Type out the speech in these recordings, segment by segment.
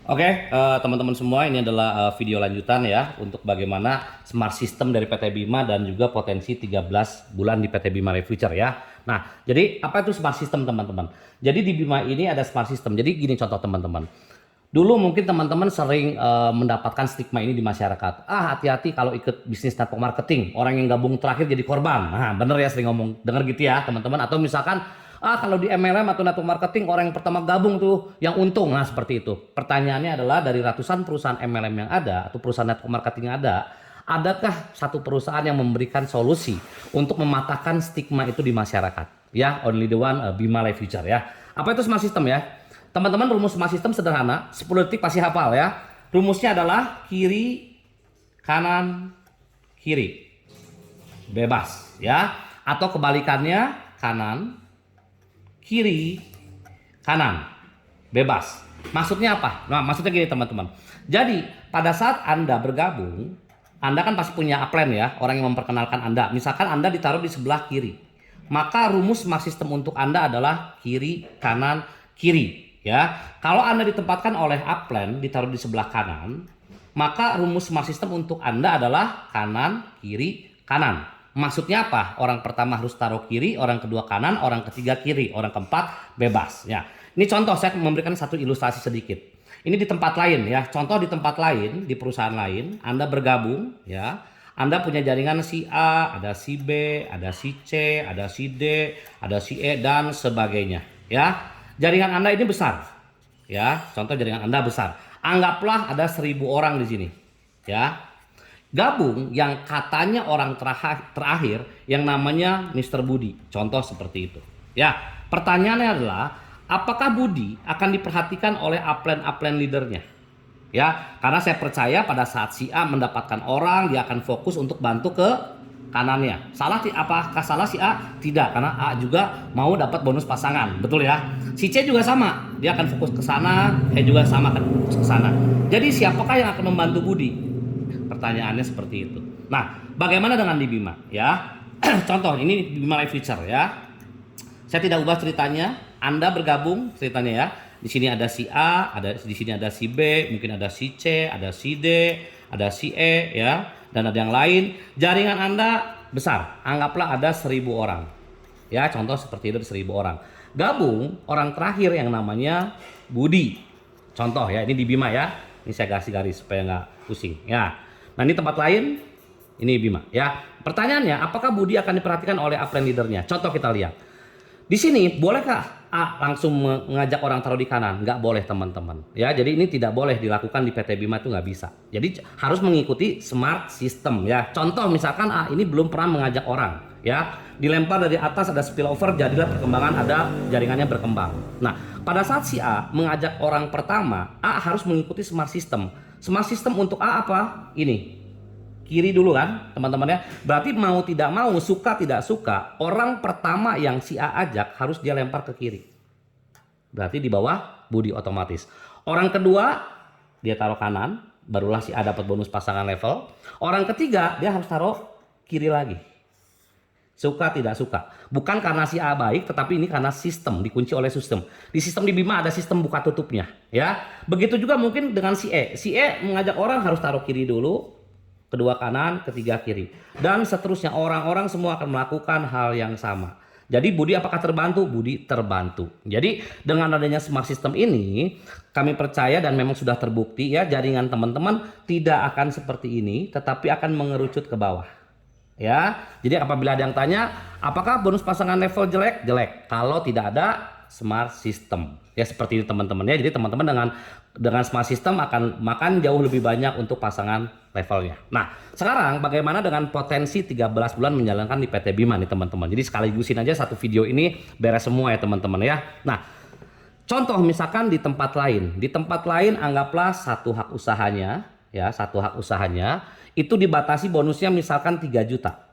Oke, teman-teman semua, ini adalah video lanjutan ya untuk bagaimana smart system dari PT Bima dan juga potensi 13 bulan di PT Bima Life Future ya. Nah, jadi apa itu smart system teman-teman? Jadi di Bima ini ada smart system. Jadi gini contoh teman-teman. Dulu mungkin teman-teman sering mendapatkan stigma ini di masyarakat. Hati-hati kalau ikut bisnis network marketing, orang yang gabung terakhir jadi korban. Nah, bener ya, sering ngomong, denger gitu ya teman-teman. Atau misalkan kalau di MLM atau network marketing orang yang pertama gabung tuh yang untung. Nah, seperti itu. Pertanyaannya adalah dari ratusan perusahaan MLM yang ada atau perusahaan network marketing yang ada, adakah satu perusahaan yang memberikan solusi untuk mematahkan stigma itu di masyarakat? Ya, only the one, Bima Life Future ya. Apa itu smart system ya? Teman-teman, rumus smart system sederhana, 10 detik pasti hafal ya. Rumusnya adalah kiri, kanan, kiri. Bebas ya. Atau kebalikannya, kanan, kiri, kanan. Bebas. Maksudnya apa? Nah, maksudnya gini teman-teman. Jadi, pada saat Anda bergabung, Anda kan pasti punya upline ya, orang yang memperkenalkan Anda. Misalkan Anda ditaruh di sebelah kiri. Maka rumus smart system untuk Anda adalah kiri, kanan, kiri. Ya, kalau Anda ditempatkan oleh upline ditaruh di sebelah kanan, maka rumus smart system untuk Anda adalah kanan, kiri, kanan. Maksudnya apa? Orang pertama harus taruh kiri, orang kedua kanan, orang ketiga kiri, orang keempat bebas. Ya, ini contoh, saya memberikan satu ilustrasi sedikit. Ini di tempat lain ya. Contoh di tempat lain, di perusahaan lain, Anda bergabung ya. Anda punya jaringan si A, ada si B, ada si C, ada si D, ada si E dan sebagainya ya. Jaringan Anda ini besar, ya. Contoh jaringan Anda besar. Anggaplah ada 1.000 orang di sini, ya. Gabung yang katanya orang terakhir yang namanya Mr. Budi. Contoh seperti itu, ya. Pertanyaannya adalah, apakah Budi akan diperhatikan oleh upline leadernya? Ya, karena saya percaya pada saat si A mendapatkan orang, dia akan fokus untuk bantu ke kanannya. Apakah salah si A? Tidak, karena A juga mau dapat bonus pasangan, betul ya. Si C juga sama, dia akan fokus ke sana, E juga sama akan fokus ke sana. Jadi siapakah yang akan membantu Budi? Pertanyaannya seperti itu. Nah, bagaimana dengan di Bima ya? Contoh ini Bima Life Future ya. Saya tidak ubah ceritanya, Anda bergabung ceritanya ya. Di sini ada si A, di sini ada si B, mungkin ada si C, ada si D, ada si E ya, dan ada yang lain. Jaringan Anda besar, anggaplah ada 1.000 orang. Ya, contoh seperti itu, 1.000 orang. Gabung orang terakhir yang namanya Budi. Contoh ya, ini di Bima ya. Ini saya kasih garis supaya nggak pusing ya. Nah, ini tempat lain, ini Bima ya. Pertanyaannya, apakah Budi akan diperhatikan oleh upline leadernya? Contoh kita lihat. Di sini bolehkah A langsung mengajak orang taruh di kanan? Nggak boleh teman-teman. Ya, jadi ini tidak boleh dilakukan di PT Bima, itu nggak bisa. Jadi harus mengikuti smart system ya. Contoh misalkan A ini belum pernah mengajak orang ya. Dilempar dari atas ada spillover, jadilah perkembangan ada jaringannya berkembang. Nah, pada saat si A mengajak orang pertama, A harus mengikuti smart system. Smart system untuk A apa? Ini. Kiri dulu kan teman-teman ya. Berarti mau tidak mau, suka tidak suka, orang pertama yang si A ajak harus dia lempar ke kiri. Berarti di bawah Budi otomatis. Orang kedua dia taruh kanan, barulah si A dapat bonus pasangan level. Orang ketiga dia harus taruh kiri lagi. Suka tidak suka. Bukan karena si A baik, tetapi ini karena sistem, dikunci oleh sistem. Di sistem di Bima ada sistem buka tutupnya ya. Begitu juga mungkin dengan si E. Si E mengajak orang harus taruh kiri dulu, kedua kanan, ketiga kiri, dan seterusnya. Orang-orang semua akan melakukan hal yang sama. Jadi Budi apakah terbantu? Budi terbantu. Jadi dengan adanya smart system ini, kami percaya dan memang sudah terbukti ya, jaringan teman-teman tidak akan seperti ini, tetapi akan mengerucut ke bawah. Ya, jadi apabila ada yang tanya, apakah bonus pasangan level jelek? Jelek. Kalau tidak ada smart system. Ya seperti ini teman-teman ya. Jadi teman-teman dengan smart system akan makan jauh lebih banyak untuk pasangan levelnya. Nah, sekarang bagaimana dengan potensi 13 bulan menjalankan di PT Bima nih teman-teman. Jadi sekaligusin aja satu video ini beres semua ya teman-teman ya. Nah, contoh misalkan di tempat lain. Di tempat lain anggaplah satu hak usahanya ya, satu hak usahanya itu dibatasi bonusnya misalkan 3 juta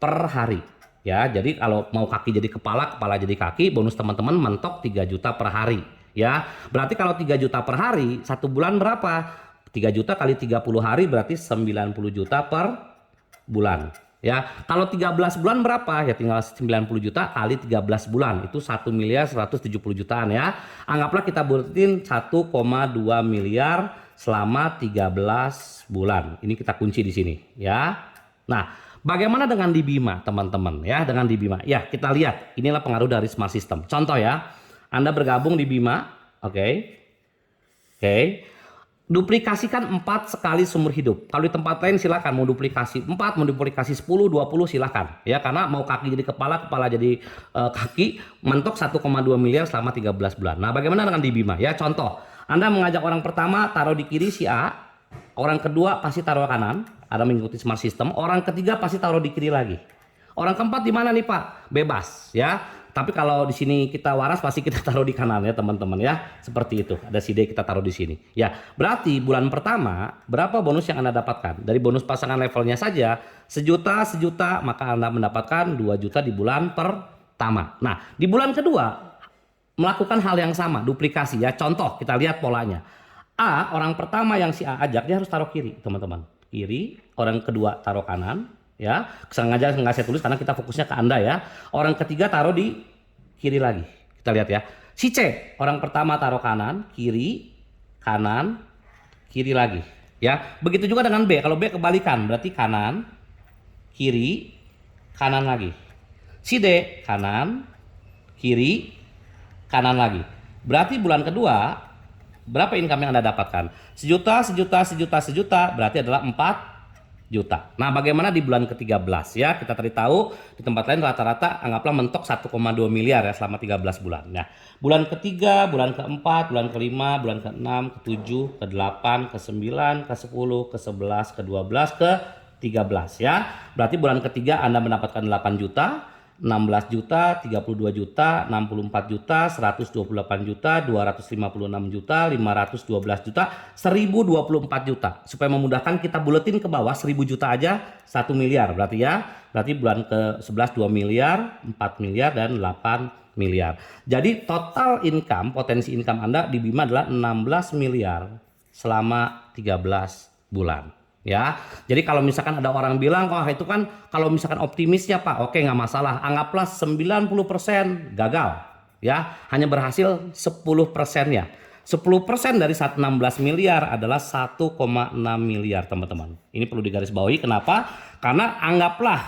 per hari. Ya, jadi kalau mau kaki jadi kepala, kepala jadi kaki, bonus teman-teman mentok 3 juta per hari. Ya, berarti kalau 3 juta per hari, satu bulan berapa? 3 juta kali 30 hari berarti 90 juta per bulan. Ya, kalau 13 bulan berapa? Ya tinggal 90 juta kali 13 bulan. Itu 1.170 jutaan ya. Anggaplah kita bulatin 1,2 miliar selama 13 bulan. Ini kita kunci di sini ya. Nah, bagaimana dengan di Bima, teman-teman ya? Dengan di Bima. Ya, kita lihat. Inilah pengaruh dari Smart System. Contoh ya. Anda bergabung di Bima, oke. Oke. Duplikasikan 4 sekali seumur hidup. Kalau di tempat lain silakan mau duplikasi 4, mau duplikasi 10, 20 silakan. Ya, karena mau kaki jadi kepala, kepala jadi kaki, mentok 1,2 miliar selama 13 bulan. Nah, bagaimana dengan di Bima? Ya, contoh. Anda mengajak orang pertama taruh di kiri si A, orang kedua pasti taruh kanan, ada mengikuti Smart System, orang ketiga pasti taruh di kiri lagi. Orang keempat di mana nih, Pak? Bebas, ya. Tapi kalau di sini kita waras pasti kita taruh di kanan ya teman-teman ya. Seperti itu. Ada si D kita taruh di sini. Ya, berarti bulan pertama berapa bonus yang Anda dapatkan? Dari bonus pasangan levelnya saja sejuta, maka Anda mendapatkan 2 juta di bulan pertama. Nah, di bulan kedua melakukan hal yang sama, duplikasi ya. Contoh, kita lihat polanya. A, orang pertama yang si A ajak dia harus taruh kiri, teman-teman. Kiri, orang kedua taruh kanan. Ya, sengaja nggak saya tulis karena kita fokusnya ke Anda ya. Orang ketiga taruh di kiri lagi. Kita lihat ya. Si C, orang pertama taruh kanan, kiri, kanan, kiri lagi. Ya, begitu juga dengan B. Kalau B kebalikan, berarti kanan, kiri, kanan lagi. Si D, kanan, kiri, kanan lagi. Berarti bulan kedua, berapa income yang Anda dapatkan? Sejuta, berarti adalah 4 juta. Nah, bagaimana di bulan ke-13 ya? Kita tadi tahu di tempat lain rata-rata anggaplah mentok 1,2 miliar ya selama 13 bulan. Nah, bulan ketiga, bulan keempat, bulan kelima, bulan ke-6, ke-7, ke-8, ke-9, ke-10, ke-11, ke-12, ke-13 ya. Berarti bulan ketiga Anda mendapatkan 8 juta, 16 juta, 32 juta, 64 juta, 128 juta, 256 juta, 512 juta, 1024 juta. Supaya memudahkan kita buletin ke bawah 1000 juta aja 1 miliar berarti ya. Berarti bulan ke-11 2 miliar, 4 miliar dan 8 miliar. Jadi total income, potensi income Anda di Bima adalah 16 miliar selama 13 bulan. Ya, jadi kalau misalkan ada orang bilang, wah itu kan kalau misalkan optimisnya Pak, oke nggak masalah, anggaplah 90% gagal, ya hanya berhasil 10%-nya. 10% dari 16 miliar adalah 1,6 miliar teman-teman. Ini perlu digarisbawahi, kenapa? Karena anggaplah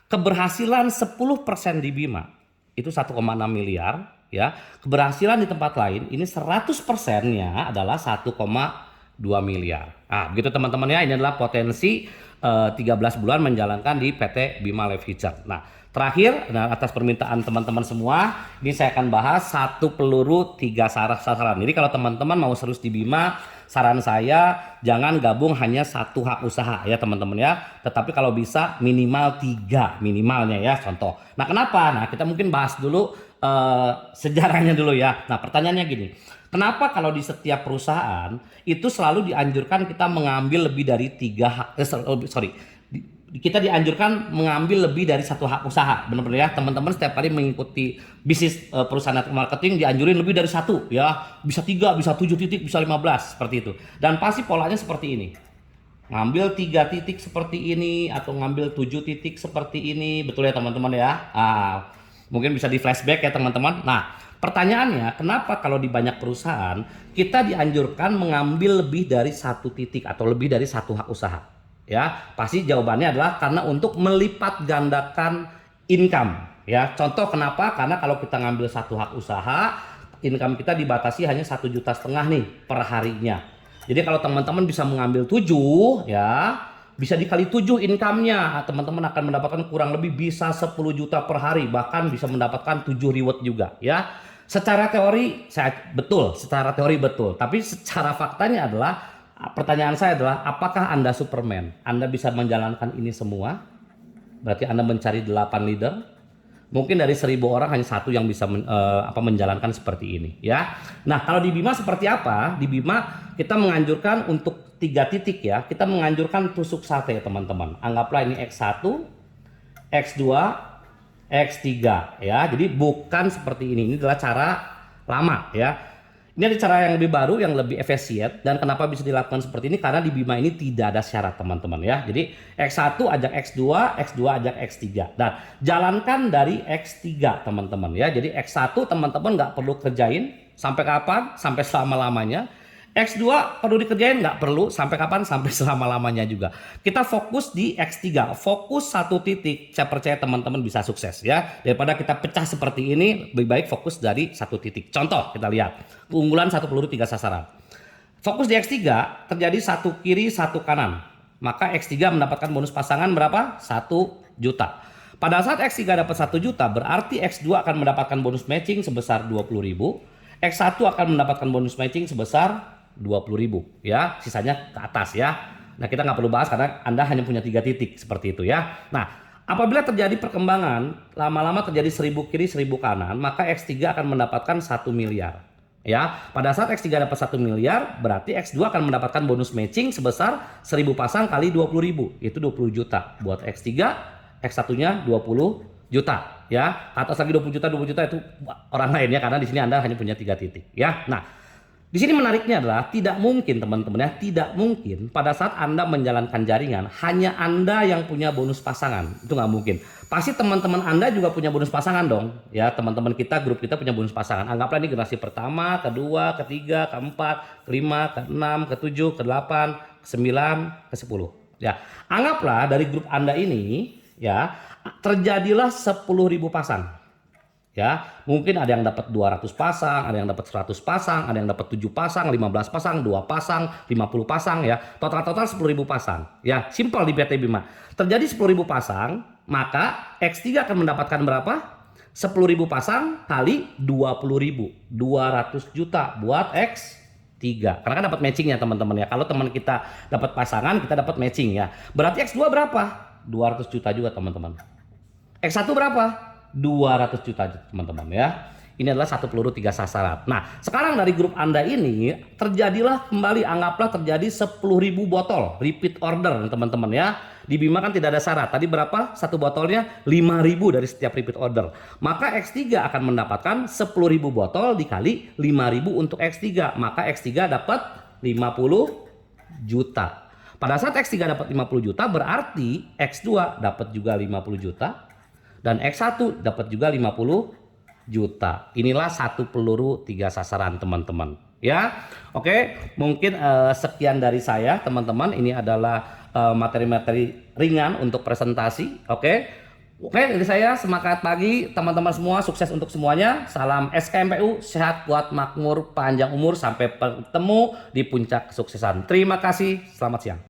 keberhasilan 10% di Bima itu 1,6 miliar, ya keberhasilan di tempat lain ini 100%-nya adalah 1,2 miliar. Nah, begitu teman-teman ya, ini adalah potensi 13 bulan menjalankan di PT Bima Life Future. Nah, terakhir, nah, atas permintaan teman-teman semua, ini saya akan bahas 1 peluru 3 sasaran. Jadi kalau teman-teman mau serius di Bima, saran saya jangan gabung hanya 1 hak usaha ya teman-teman ya. Tetapi kalau bisa minimal 3 minimalnya ya contoh. Nah, kenapa? Nah, kita mungkin bahas dulu sejarahnya dulu ya. Nah, pertanyaannya gini. Kenapa kalau di setiap perusahaan itu selalu dianjurkan kita mengambil lebih dari 3 hak, kita dianjurkan mengambil lebih dari 1 hak usaha, benar-benar ya teman-teman. Setiap kali mengikuti bisnis perusahaan network marketing dianjurin lebih dari 1 ya, bisa 3, bisa 7 titik, bisa 15 seperti itu. Dan pasti polanya seperti ini, ngambil 3 titik seperti ini atau ngambil 7 titik seperti ini, betul ya teman-teman ya. Mungkin bisa di flashback ya teman-teman. Nah, pertanyaannya, kenapa kalau di banyak perusahaan kita dianjurkan mengambil lebih dari 1 titik atau lebih dari 1 hak usaha? Ya, pasti jawabannya adalah karena untuk melipat gandakan income. Ya, contoh kenapa? Karena kalau kita ngambil 1 hak usaha, income kita dibatasi hanya 1,5 juta nih per harinya. Jadi kalau teman-teman bisa mengambil 7, ya bisa dikali 7 income-nya, teman-teman akan mendapatkan kurang lebih bisa 10 juta per hari, bahkan bisa mendapatkan 7 reward juga ya. Secara teori secara teori betul, tapi secara faktanya adalah, pertanyaan saya adalah apakah Anda Superman? Anda bisa menjalankan ini semua? Berarti Anda mencari 8 leader. Mungkin dari 1000 orang hanya 1 yang bisa menjalankan seperti ini ya. Nah, kalau di Bima seperti apa? Di Bima kita menganjurkan untuk 3 titik ya. Kita menganjurkan tusuk sate teman-teman. Anggaplah ini X1, X2, X3 ya. Jadi bukan seperti ini. Ini adalah cara lama ya. Ini ada cara yang lebih baru, yang lebih efisien, dan kenapa bisa dilakukan seperti ini? Karena di Bima ini tidak ada syarat teman-teman ya. Jadi X1 ajak X2, X2 ajak X3. Dan jalankan dari X3 teman-teman ya. Jadi X1 teman-teman nggak perlu kerjain sampai kapan? Sampai selama-lamanya. X2 perlu dikerjain nggak perlu sampai kapan? Sampai selama-lamanya juga. Kita fokus di X3, fokus satu titik. Saya percaya teman-teman bisa sukses ya. Daripada kita pecah seperti ini, lebih baik fokus dari satu titik. Contoh kita lihat, keunggulan satu peluru tiga sasaran. Fokus di X3 terjadi satu kiri satu kanan. Maka X3 mendapatkan bonus pasangan berapa? 1 juta. Pada saat X3 dapat 1 juta, berarti X2 akan mendapatkan bonus matching sebesar 20.000. X1 akan mendapatkan bonus matching sebesar 20.000 ya, sisanya ke atas ya. Nah kita nggak perlu bahas karena Anda hanya punya 3 titik seperti itu ya. Nah apabila terjadi perkembangan lama-lama terjadi 1000 kiri 1000 kanan, maka X3 akan mendapatkan 1 miliar ya.Pada saat X3 dapat 1 miliar, berarti X2 akan mendapatkan bonus matching sebesar 1000 pasang kali 20.000, itu 20 juta buat X3. X1-nya 20 juta ya. Atas lagi 20 juta itu orang lain ya, karena di sini Anda hanya punya 3 titik ya. Nah di sini menariknya adalah tidak mungkin teman-teman ya, tidak mungkin pada saat Anda menjalankan jaringan hanya Anda yang punya bonus pasangan. Itu nggak mungkin. Pasti teman-teman Anda juga punya bonus pasangan dong. Ya, teman-teman kita, grup kita punya bonus pasangan. Anggaplah ini generasi pertama, kedua, ketiga, keempat, kelima, keenam, ketujuh, kedelapan, ke-9, ke-10. Ya, anggaplah dari grup Anda ini ya terjadilah 10.000 pasang. Ya, mungkin ada yang dapat 200 pasang, ada yang dapat 100 pasang, ada yang dapat 7 pasang, 15 pasang, 2 pasang, 50 pasang ya. Total 10.000 pasang. Ya, simpel di PT Bima. Terjadi 10.000 pasang, maka X3 akan mendapatkan berapa? 10.000 pasang kali 20.000. 200 juta buat X3. Karena kan dapat matchingnya teman-teman ya. Kalau teman kita dapat pasangan, kita dapat matching ya. Berarti X2 berapa? 200 juta juga teman-teman. X1 berapa? 200 juta teman-teman ya. Ini adalah satu peluru 3 sasaran. Nah sekarang dari grup Anda ini terjadilah kembali, anggaplah terjadi 10.000 botol repeat order teman-teman ya. Di Bima kan tidak ada syarat. Tadi berapa satu botolnya? 5.000 dari setiap repeat order. Maka X3 akan mendapatkan 10.000 botol dikali 5.000 untuk X3. Maka X3 dapat 50 juta. Pada saat X3 dapat 50 juta berarti X2 dapat juga 50 juta. Dan X1 dapat juga 50 juta. Inilah satu peluru 3 sasaran teman-teman ya. Oke, mungkin sekian dari saya teman-teman. Ini adalah materi-materi ringan untuk presentasi. Oke, dari saya semangat pagi teman-teman semua, sukses untuk semuanya. Salam SKMPU, sehat, kuat, makmur, panjang umur, sampai bertemu di puncak kesuksesan. Terima kasih, selamat siang.